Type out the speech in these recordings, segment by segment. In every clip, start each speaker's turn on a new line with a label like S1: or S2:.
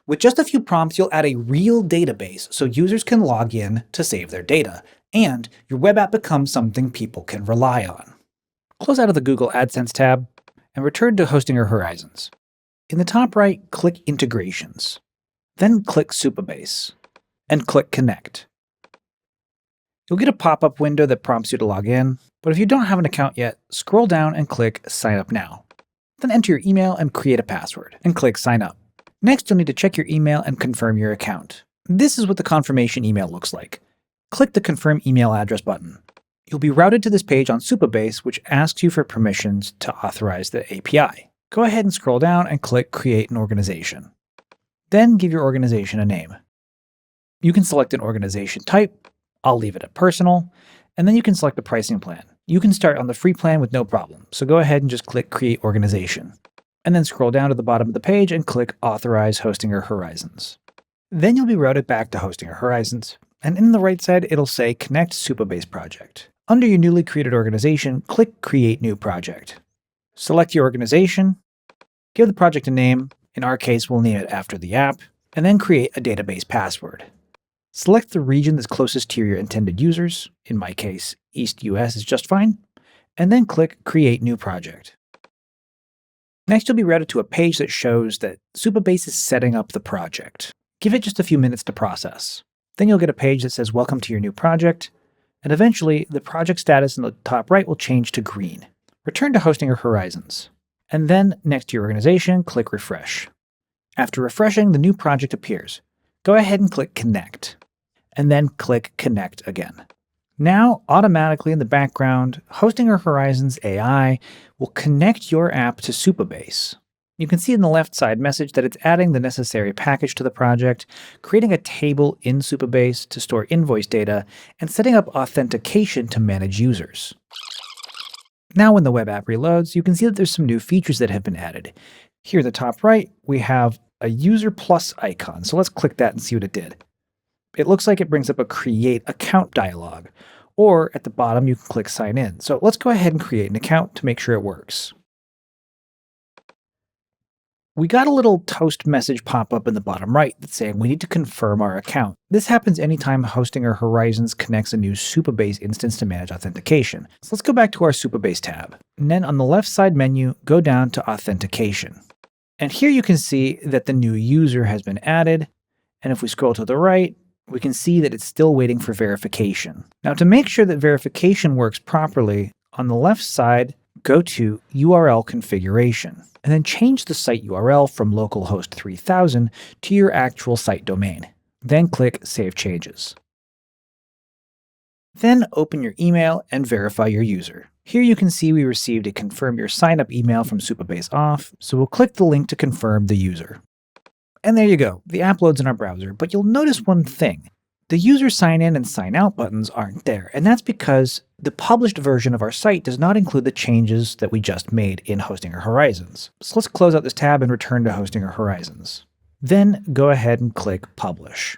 S1: With just a few prompts, you'll add a real database so users can log in to save their data, and your web app becomes something people can rely on. Close out of the Google AdSense tab and return to Hosting Horizons. In the top right, click Integrations. Then click Supabase and click Connect. You'll get a pop-up window that prompts you to log in, but if you don't have an account yet, scroll down and click Sign Up Now. Then enter your email and create a password, and click Sign Up. Next, you'll need to check your email and confirm your account. This is what the confirmation email looks like. Click the Confirm Email Address button. You'll be routed to this page on Supabase, which asks you for permissions to authorize the API. Go ahead and scroll down and click Create an Organization. Then give your organization a name. You can select an organization type. I'll leave it at Personal, and then you can select the pricing plan. You can start on the free plan with no problem, so go ahead and just click Create Organization. And then scroll down to the bottom of the page and click Authorize Hosting Horizons. Then you'll be routed back to Hosting Horizons, and in the right side it'll say Connect Supabase Project. Under your newly created organization, click Create New Project. Select your organization, give the project a name, in our case we'll name it after the app, and then create a database password. Select the region that's closest to your intended users, in my case East US is just fine, and then click Create New Project. Next, you'll be routed to a page that shows that Supabase is setting up the project. Give it just a few minutes to process. Then you'll get a page that says Welcome to your new project, and eventually the project status in the top right will change to green. Return to Hosting Horizons, and then next to your organization, click Refresh. After refreshing, the new project appears. Go ahead and click Connect, and then click Connect again. Now, automatically in the background, Hosting Horizons AI will connect your app to Supabase. You can see in the left side message that it's adding the necessary package to the project, creating a table in Supabase to store invoice data, and setting up authentication to manage users. Now when the web app reloads, you can see that there's some new features that have been added. Here at the top right, we have a User Plus icon, so let's click that and see what it did. It looks like it brings up a Create Account dialog, or at the bottom you can click Sign In. So let's go ahead and create an account to make sure it works. We got a little toast message pop up in the bottom right that's saying we need to confirm our account. This happens anytime Hosting Horizons connects a new Supabase instance to manage authentication. So let's go back to our Supabase tab, and then on the left side menu, go down to Authentication. And here you can see that the new user has been added, and if we scroll to the right, we can see that it's still waiting for verification. Now to make sure that verification works properly, on the left side, go to URL configuration, and then change the site URL from localhost 3000 to your actual site domain. Then click Save Changes. Then open your email and verify your user. Here you can see we received a Confirm Your Sign Up email from Supabase Auth, so we'll click the link to confirm the user. And there you go, the app loads in our browser, but you'll notice one thing. The user sign in and sign out buttons aren't there, and that's because the published version of our site does not include the changes that we just made in Hosting Horizons. So let's close out this tab and return to Hosting Horizons. Then go ahead and click Publish.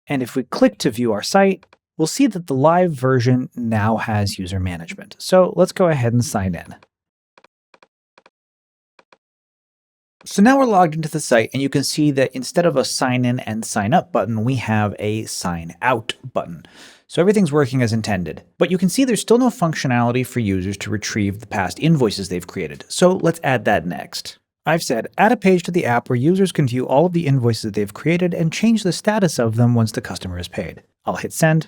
S1: And if we click to view our site, we'll see that the live version now has user management. So let's go ahead and sign in. So now we're logged into the site, and you can see that instead of a sign in and sign up button, we have a sign out button. So everything's working as intended. But you can see there's still no functionality for users to retrieve the past invoices they've created. So let's add that next. I've said add a page to the app where users can view all of the invoices they've created and change the status of them once the customer is paid. I'll hit send.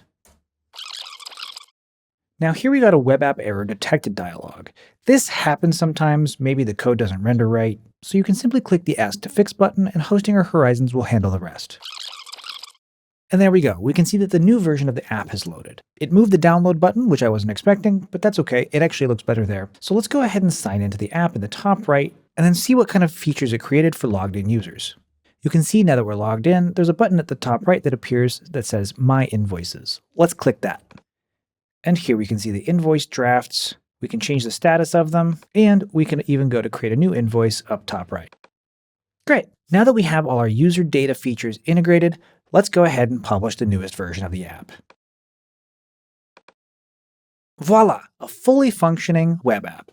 S1: Now here we got a web app error detected dialog. This happens sometimes, maybe the code doesn't render right, so you can simply click the Ask to Fix button and Hosting Horizons will handle the rest. And there we go, we can see that the new version of the app has loaded. It moved the download button, which I wasn't expecting, but that's okay, it actually looks better there. So let's go ahead and sign into the app in the top right, and then see what kind of features it created for logged in users. You can see now that we're logged in, there's a button at the top right that appears that says My Invoices. Let's click that. And here we can see the invoice drafts, we can change the status of them, and we can even go to create a new invoice up top right. Great! Now that we have all our user data features integrated, let's go ahead and publish the newest version of the app. Voila! A fully functioning web app.